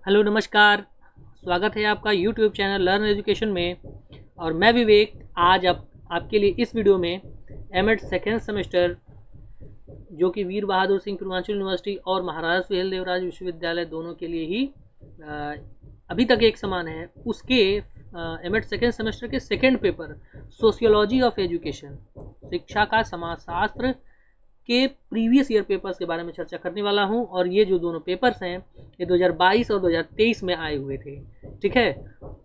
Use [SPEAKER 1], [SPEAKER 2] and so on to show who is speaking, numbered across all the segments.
[SPEAKER 1] Hello नमस्कार। स्वागत है आपका यूट्यूब चैनल लर्न एजुकेशन में। और मैं विवेक आज आपके लिए इस वीडियो में एमएड सेकेंड सेमेस्टर जो कि वीर बहादुर सिंह पूर्वांचल यूनिवर्सिटी और महाराजा सुहेल देवराज विश्वविद्यालय दोनों के लिए ही अभी तक एक समान है, उसके एमएड सेकेंड सेमेस्टर के second paper sociology of education, शिक्षा का समाजशास्त्र के प्रीवियस ईयर पेपर्स के बारे में चर्चा करने वाला हूं। और ये जो दोनों पेपर्स हैं ये 2022 और 2023 में आए हुए थे। ठीक है,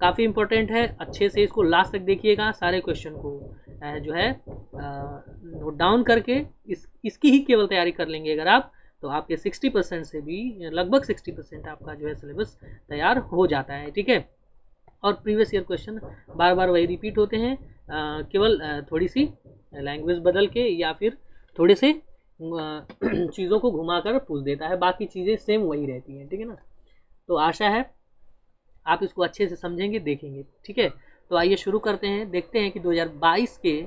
[SPEAKER 1] काफ़ी इंपॉर्टेंट है, अच्छे से इसको लास्ट तक देखिएगा। सारे क्वेश्चन को जो है नोट डाउन करके इसकी ही केवल तैयारी कर लेंगे अगर आप, तो आपके 60% से भी लगभग 60% आपका जो है सिलेबस तैयार हो जाता है। ठीक है, और प्रीवियस ईयर क्वेश्चन बार बार वही रिपीट होते हैं, केवल थोड़ी सी लैंग्वेज बदल के या फिर थोड़े से चीज़ों को घुमाकर पूछ देता है, बाकी चीज़ें सेम वही रहती हैं। ठीक है ना, तो आशा है आप इसको अच्छे से समझेंगे, देखेंगे। ठीक है, तो आइए शुरू करते हैं, देखते हैं कि 2022 के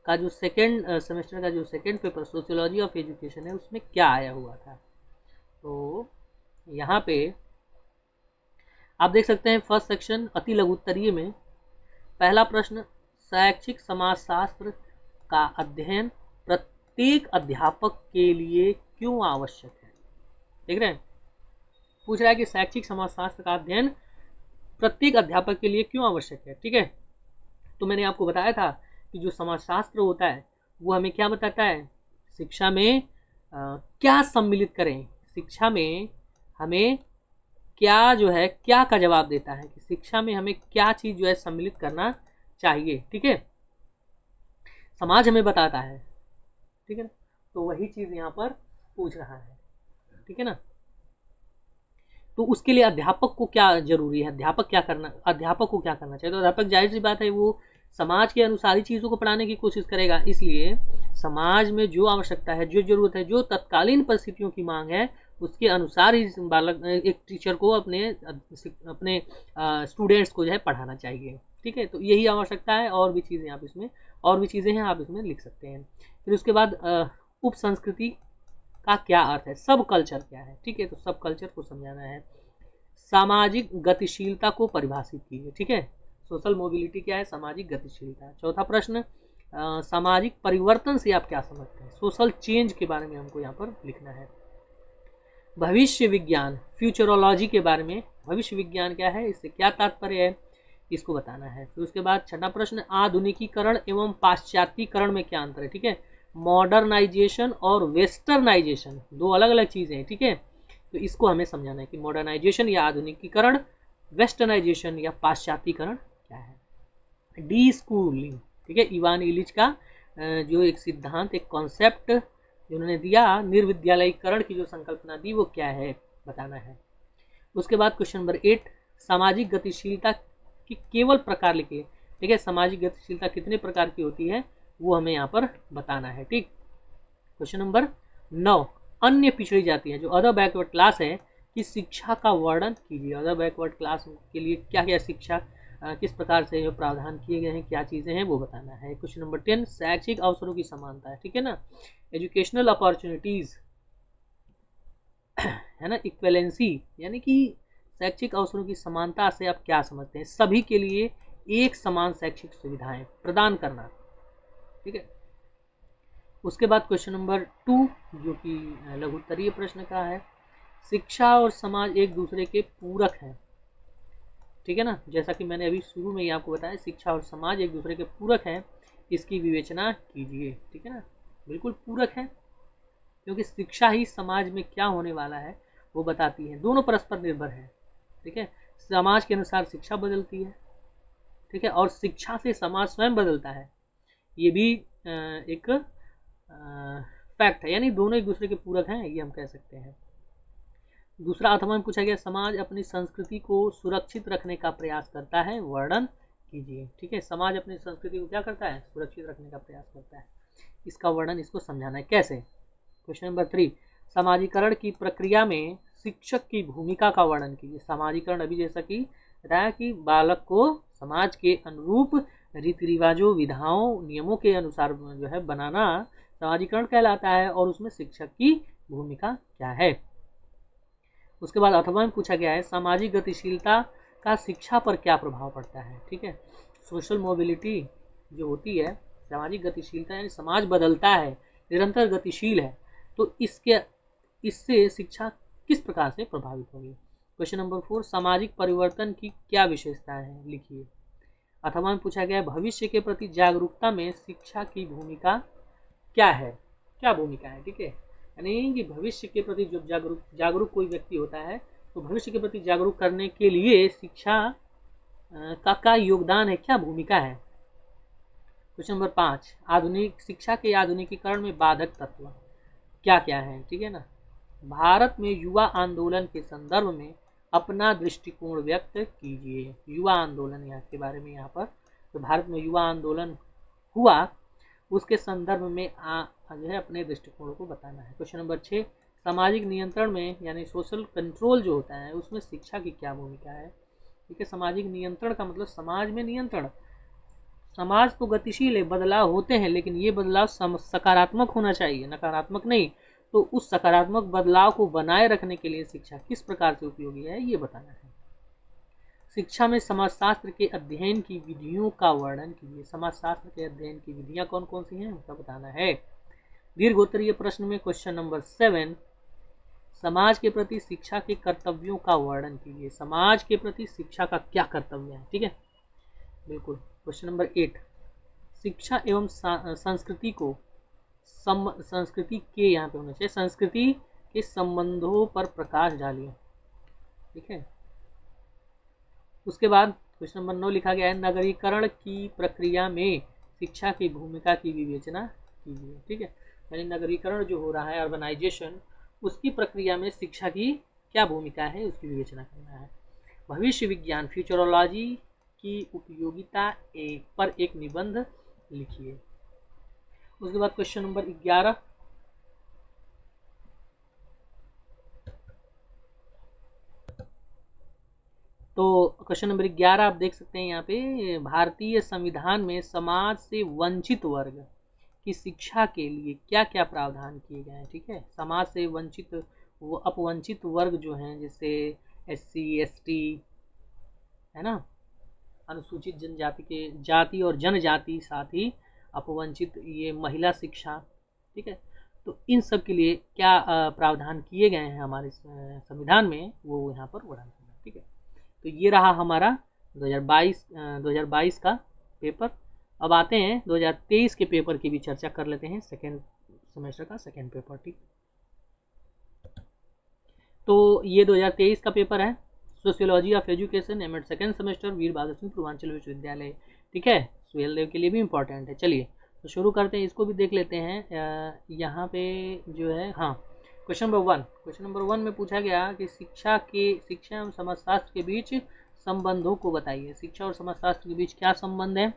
[SPEAKER 1] का जो सेकेंड सेमेस्टर का जो second paper sociology of education है उसमें क्या आया हुआ था। तो यहाँ पे आप देख सकते हैं फर्स्ट सेक्शन अति लघु उत्तरीय में पहला प्रश्न, शैक्षिक समाजशास्त्र का अध्ययन प्रत्येक अध्यापक के लिए क्यों आवश्यक है। देख रहे हैं, पूछ रहा है कि शैक्षिक समाजशास्त्र का अध्ययन प्रत्येक अध्यापक के लिए क्यों आवश्यक है। ठीक है, तो मैंने आपको बताया था कि जो समाजशास्त्र होता है वो हमें क्या बताता है, शिक्षा में क्या सम्मिलित करें, शिक्षा में हमें क्या जो है क्या का जवाब देता है कि शिक्षा में हमें क्या चीज़ जो है सम्मिलित करना चाहिए। ठीक है, समाज हमें बताता है। ठीक है ना, तो वही चीज़ यहाँ पर पूछ रहा है। ठीक है ना, तो उसके लिए अध्यापक को क्या जरूरी है, अध्यापक को क्या करना चाहिए। तो अध्यापक जाहिर सी बात है वो समाज के अनुसार ही चीज़ों को पढ़ाने की कोशिश करेगा, इसलिए समाज में जो आवश्यकता है, जो जरूरत है, जो तत्कालीन परिस्थितियों की मांग है उसके अनुसार ही बालक एक टीचर को अपने स्टूडेंट्स को जो है पढ़ाना चाहिए। ठीक है, तो यही आवश्यकता है, और भी चीज़ें आप इसमें और भी चीज़ें हैं आप इसमें लिख सकते हैं। फिर उसके बाद उप संस्कृति का क्या अर्थ है, सब कल्चर क्या है। ठीक है, तो सब कल्चर को समझाना है। सामाजिक गतिशीलता को परिभाषित कीजिए। ठीक है, सोशल मोबिलिटी क्या है, सामाजिक गतिशीलता। चौथा प्रश्न, सामाजिक परिवर्तन से आप क्या समझते हैं, सोशल चेंज के बारे में हमको यहाँ पर लिखना है। भविष्य विज्ञान, फ्यूचरोलॉजी के बारे में, भविष्य विज्ञान क्या है, इससे क्या तात्पर्य है, इसको बताना है। फिर उसके बाद छठा प्रश्न, आधुनिकीकरण एवं पाश्चात्यकरण में क्या अंतर है। ठीक है, मॉडर्नाइजेशन और वेस्टर्नाइजेशन दो अलग अलग चीज़ें हैं। ठीक है, तो इसको हमें समझाना है कि मॉडर्नाइजेशन या आधुनिकीकरण, वेस्टर्नाइजेशन या पाश्चात्यकरण क्या है। डी स्कूलिंग, ठीक है, इवान इलिच का जो एक सिद्धांत, एक कॉन्सेप्ट जो उन्होंने दिया, निर्विद्यालयीकरण की जो संकल्पना दी वो क्या है बताना है। उसके बाद क्वेश्चन नंबर 8, सामाजिक गतिशीलता की केवल प्रकार लिखिए। ठीक है, सामाजिक गतिशीलता कितने प्रकार की होती है वो हमें यहाँ पर बताना है। ठीक, क्वेश्चन नंबर 9, अन्य पिछड़ी जातियाँ जो अदर बैकवर्ड क्लास है कि शिक्षा का वर्णन कीजिए। अदर बैकवर्ड क्लास के लिए क्या क्या शिक्षा किस प्रकार से जो प्रावधान किए गए हैं, क्या चीज़ें हैं वो बताना है। क्वेश्चन नंबर 10, शैक्षिक अवसरों की समानता है। ठीक है ना, एजुकेशनल अपॉर्चुनिटीज़ है ना, इक्वेलेंसी, यानी कि शैक्षिक अवसरों की समानता से आप क्या समझते हैं, सभी के लिए एक समान शैक्षिक सुविधाएं प्रदान करना। ठीक है, उसके बाद क्वेश्चन नंबर 2 जो कि लघु उत्तरीय प्रश्न का है, शिक्षा और समाज एक दूसरे के पूरक हैं। ठीक है ना, जैसा कि मैंने अभी शुरू में ही आपको बताया, शिक्षा और समाज एक दूसरे के पूरक हैं, इसकी विवेचना कीजिए। ठीक है ना, बिल्कुल पूरक है, क्योंकि शिक्षा ही समाज में क्या होने वाला है वो बताती है, दोनों परस्पर निर्भर है। ठीक है, समाज के अनुसार शिक्षा बदलती है। ठीक है, और शिक्षा से समाज स्वयं बदलता है, ये भी एक फैक्ट है, यानी दोनों एक दूसरे के पूरक हैं, ये हम कह सकते हैं। दूसरा अथवा में पूछा गया, समाज अपनी संस्कृति को सुरक्षित रखने का प्रयास करता है, वर्णन कीजिए। ठीक है, समाज अपनी संस्कृति को क्या करता है, सुरक्षित रखने का प्रयास करता है, इसका वर्णन इसको समझाना है कैसे। क्वेश्चन नंबर 3, समाजीकरण की प्रक्रिया में शिक्षक की भूमिका का वर्णन कीजिए। समाजीकरण अभी जैसा कि बताया कि बालक को समाज के अनुरूप रीति रिवाजों, विधाओं, नियमों के अनुसार जो है बनाना समाजीकरण कहलाता है, और उसमें शिक्षक की भूमिका क्या है। उसके बाद अथवा में पूछा गया है सामाजिक गतिशीलता का शिक्षा पर क्या प्रभाव पड़ता है। ठीक है, सोशल मोबिलिटी जो होती है, सामाजिक गतिशीलता यानी समाज बदलता है, निरंतर गतिशील है, तो इससे शिक्षा किस प्रकार से प्रभावित होगी। क्वेश्चन नंबर 4, सामाजिक परिवर्तन की क्या विशेषताएं हैं, लिखिए। अथवा में पूछा गया है भविष्य के प्रति जागरूकता में शिक्षा की भूमिका क्या है, क्या भूमिका है। ठीक है, यानी कि भविष्य के प्रति जो जागरूक कोई व्यक्ति होता है तो भविष्य के प्रति जागरूक करने के लिए शिक्षा का योगदान है, क्या भूमिका है। क्वेश्चन नंबर 5, आधुनिक शिक्षा के आधुनिकीकरण में बाधक तत्व क्या क्या है। ठीक है ना, भारत में युवा आंदोलन के संदर्भ में अपना दृष्टिकोण व्यक्त कीजिए। युवा आंदोलन यहाँ के बारे में, यहाँ पर तो भारत में युवा आंदोलन हुआ उसके संदर्भ में जो है अपने दृष्टिकोण को बताना है। क्वेश्चन नंबर 6, सामाजिक नियंत्रण में यानी सोशल कंट्रोल जो होता है उसमें शिक्षा की क्या भूमिका है। ठीक है, सामाजिक नियंत्रण का मतलब समाज में नियंत्रण। समाज तो गतिशील है, बदलाव होते हैं, लेकिन ये बदलाव सकारात्मक होना चाहिए, नकारात्मक नहीं। तो उस सकारात्मक बदलाव को बनाए रखने के लिए शिक्षा किस प्रकार से उपयोगी है ये बताना है। शिक्षा में समाजशास्त्र के अध्ययन की विधियों का वर्णन कीजिए। समाजशास्त्र के अध्ययन की विधियां कौन कौन सी हैं उनका बताना है। दीर्घोत्तरीय प्रश्न में क्वेश्चन नंबर 7, समाज के प्रति शिक्षा के कर्तव्यों का वर्णन कीजिए। समाज के प्रति शिक्षा का क्या कर्तव्य है। ठीक है, बिल्कुल। क्वेश्चन नंबर 8, शिक्षा एवं संस्कृति को संस्कृति के यहाँ पे होना चाहिए, संस्कृति के संबंधों पर प्रकाश डालिए। ठीक है, उसके बाद क्वेश्चन नंबर 9 लिखा गया है नगरीकरण की प्रक्रिया में शिक्षा की भूमिका की विवेचना कीजिए। ठीक है, यानी नगरीकरण जो हो रहा है, अर्बनाइजेशन, उसकी प्रक्रिया में शिक्षा की क्या भूमिका है उसकी विवेचना करना है। भविष्य विज्ञान फ्यूचरोलॉजी की उपयोगिता पर एक निबंध लिखिए। उसके बाद क्वेश्चन नंबर 11, तो क्वेश्चन नंबर 11 आप देख सकते हैं यहाँ पे, भारतीय संविधान में समाज से वंचित वर्ग की शिक्षा के लिए क्या क्या प्रावधान किए गए हैं। ठीक है, समाज से वंचित अपवंचित वर्ग जो हैं, जैसे SC ST है ना, अनुसूचित जनजाति के जाति और जनजाति, साथ ही अपवंचित ये महिला शिक्षा। ठीक है, तो इन सब के लिए क्या प्रावधान किए गए हैं हमारे संविधान में, वो यहाँ पर वर्णन करना है। ठीक है, तो ये रहा हमारा 2022 का पेपर। अब आते हैं 2023 के पेपर की भी चर्चा कर लेते हैं, सेकेंड सेमेस्टर का सेकेंड पेपर। ठीक, तो ये 2023 का पेपर है, sociology of education, MEd second semester, Veer Bahadur Singh Purvanchal Vishwavidyalaya. ठीक है, सुहेल देव के लिए भी इम्पोर्टेंट है। चलिए तो शुरू करते हैं, इसको भी देख लेते हैं। यहाँ पे जो है, हाँ, क्वेश्चन नंबर 1 में पूछा गया कि शिक्षा एवं समाजशास्त्र के बीच संबंधों को बताइए। शिक्षा और समाजशास्त्र के बीच क्या संबंध है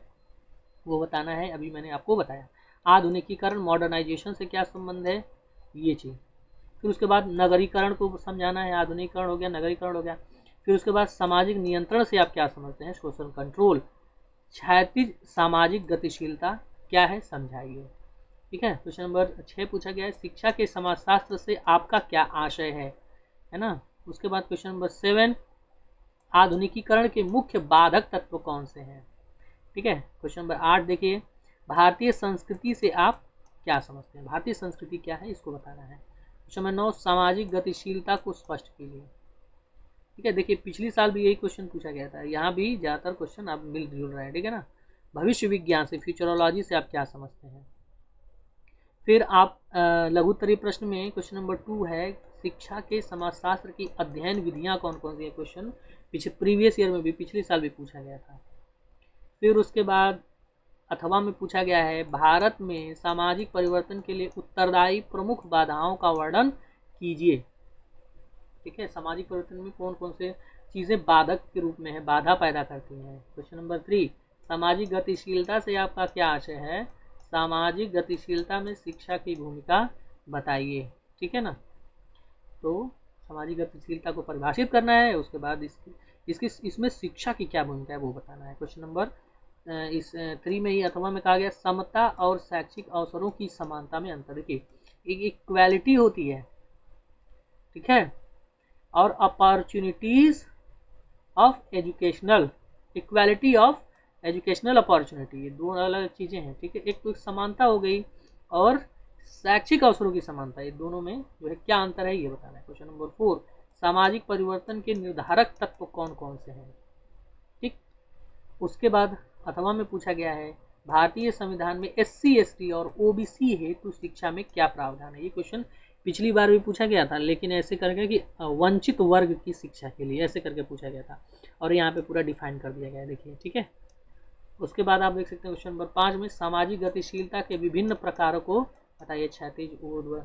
[SPEAKER 1] वो बताना है। अभी मैंने आपको बताया। आधुनिकीकरण मॉडर्नाइजेशन से क्या संबंध है, ये चीज़। फिर उसके बाद नगरीकरण को समझाना है, आधुनिकीकरण हो गया, नगरीकरण हो गया। फिर उसके बाद सामाजिक नियंत्रण से आप क्या समझते हैं, सोशल कंट्रोल। क्षैतिज सामाजिक गतिशीलता क्या है, समझाइए। ठीक है, क्वेश्चन नंबर 6 पूछा गया है शिक्षा के समाजशास्त्र से आपका क्या आशय है ना। उसके बाद क्वेश्चन नंबर 7, आधुनिकीकरण के मुख्य बाधक तत्व कौन से हैं। ठीक है, क्वेश्चन नंबर 8 देखिए, भारतीय संस्कृति से आप क्या समझते हैं, भारतीय संस्कृति क्या है इसको बताना है। क्वेश्चन नंबर 9, सामाजिक गतिशीलता को स्पष्ट कीजिए। ठीक है, देखिए पिछली साल भी यही क्वेश्चन पूछा गया था, यहाँ भी ज़्यादातर क्वेश्चन आप मिल जुल रहे हैं। ठीक है ना, भविष्य विज्ञान से फ्यूचरोलॉजी से आप क्या समझते हैं। फिर आप लघुत्तरीय प्रश्न में क्वेश्चन नंबर 2 है शिक्षा के समाजशास्त्र की अध्ययन विधियां कौन कौन सी है, क्वेश्चन पीछे प्रीवियस ईयर में भी, पिछले साल भी पूछा गया था। फिर उसके बाद अथवा में पूछा गया है भारत में सामाजिक परिवर्तन के लिए उत्तरदायी प्रमुख बाधाओं का वर्णन कीजिए। ठीक है, सामाजिक परिवर्तन में कौन कौन से चीज़ें बाधक के रूप में है, बाधा पैदा करती हैं। क्वेश्चन नंबर 3, सामाजिक गतिशीलता से आपका क्या आशय है, सामाजिक गतिशीलता में शिक्षा की भूमिका बताइए। ठीक है ना, तो सामाजिक गतिशीलता को परिभाषित करना है, उसके बाद इसमें शिक्षा की क्या भूमिका है वो बताना है। क्वेश्चन नंबर 3 में ही अथवा में कहा गया समता और शैक्षिक अवसरों की समानता में अंतर। देखिए एक इक्वालिटी होती है, ठीक है, और opportunities of educational, equality of educational opportunity, ये दो अलग अलग चीज़ें हैं, ठीक है। एक तो समानता हो गई और शैक्षिक अवसरों की समानता, ये दोनों में जो है क्या अंतर है ये बताना है। क्वेश्चन नंबर 4, सामाजिक परिवर्तन के निर्धारक तत्व कौन कौन से हैं, ठीक। उसके बाद अथवा में पूछा गया है भारतीय संविधान में SC ST और OBC हेतु शिक्षा में क्या प्रावधान है। ये क्वेश्चन पिछली बार भी पूछा गया था, लेकिन ऐसे करके कि वंचित वर्ग की शिक्षा के लिए ऐसे करके पूछा गया था, और यहाँ पे पूरा डिफाइन कर दिया गया है, देखिए, ठीक है। उसके बाद आप देख सकते हैं क्वेश्चन नंबर 5 में सामाजिक गतिशीलता के विभिन्न प्रकारों को बताइए, क्षैतिज, ऊर्ध्व,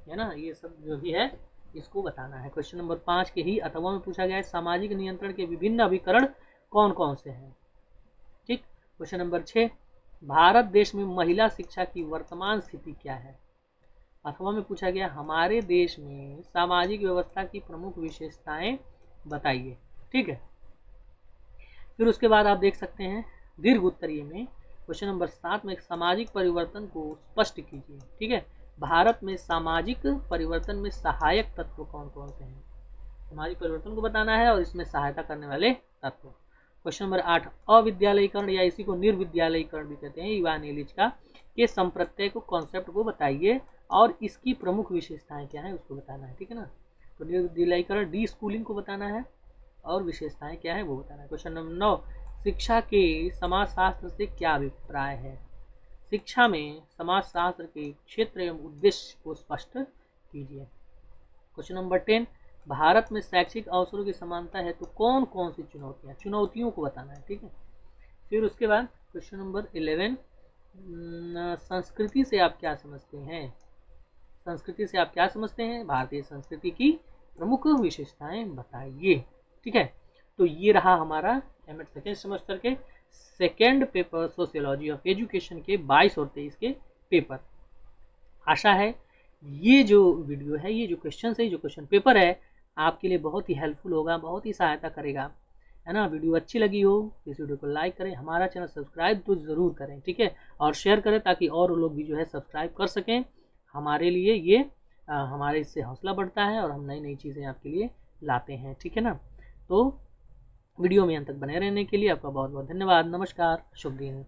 [SPEAKER 1] है ना, ये सब जो भी है इसको बताना है। क्वेश्चन नंबर 5 के ही अथवा में पूछा गया है सामाजिक नियंत्रण के विभिन्न अभिकरण कौन कौन से हैं, ठीक। क्वेश्चन नंबर 6, भारत देश में महिला शिक्षा की वर्तमान स्थिति क्या है। अथवा में पूछा गया हमारे देश में सामाजिक व्यवस्था की प्रमुख विशेषताएं बताइए, ठीक है। फिर उसके बाद आप देख सकते हैं दीर्घ उत्तरीय में क्वेश्चन नंबर 7 में सामाजिक परिवर्तन को स्पष्ट कीजिए, ठीक है। भारत में सामाजिक परिवर्तन में सहायक तत्व कौन कौन से हैं, सामाजिक परिवर्तन को बताना है और इसमें सहायता करने वाले तत्व। क्वेश्चन नंबर 8, अविद्यालयीकरण या इसी को निर्विद्यालयीकरण भी कहते हैं, इवान इलिच का, के संप्रत्यय को, कॉन्सेप्ट को बताइए और इसकी प्रमुख विशेषताएं क्या है उसको बताना है, ठीक है ना। तो निर्विद्यालयीकरण, डी स्कूलिंग को बताना है और विशेषताएं क्या है वो बताना है। क्वेश्चन नंबर 9, शिक्षा के समाजशास्त्र से क्या अभिप्राय है, शिक्षा में समाजशास्त्र के क्षेत्र एवं उद्देश्य को स्पष्ट कीजिए। क्वेश्चन नंबर 10, भारत में शैक्षिक अवसरों की समानता है तो कौन कौन सी चुनौतियां, चुनौतियों को बताना है, ठीक है। फिर उसके बाद क्वेश्चन नंबर 11, संस्कृति से आप क्या समझते हैं, संस्कृति से आप क्या समझते हैं, भारतीय संस्कृति की प्रमुख विशेषताएं बताइए, ठीक है। तो ये रहा हमारा एमएड सेकेंड सेमेस्टर के second paper sociology of education के 22 और 23 के पेपर। आशा है ये जो वीडियो है, ये जो क्वेश्चन है, जो क्वेश्चन पेपर है, आपके लिए बहुत ही हेल्पफुल होगा, बहुत ही सहायता करेगा, है ना। वीडियो अच्छी लगी हो इस वीडियो को लाइक करें, हमारा चैनल सब्सक्राइब तो ज़रूर करें, ठीक है, और शेयर करें ताकि और लोग भी जो है सब्सक्राइब कर सकें। हमारे लिए ये हमारे इससे हौसला बढ़ता है और हम नई नई चीज़ें आपके लिए लाते हैं, ठीक है ना। तो वीडियो में अंत तक बने रहने के लिए आपका बहुत बहुत धन्यवाद। नमस्कार, शुभ दिन।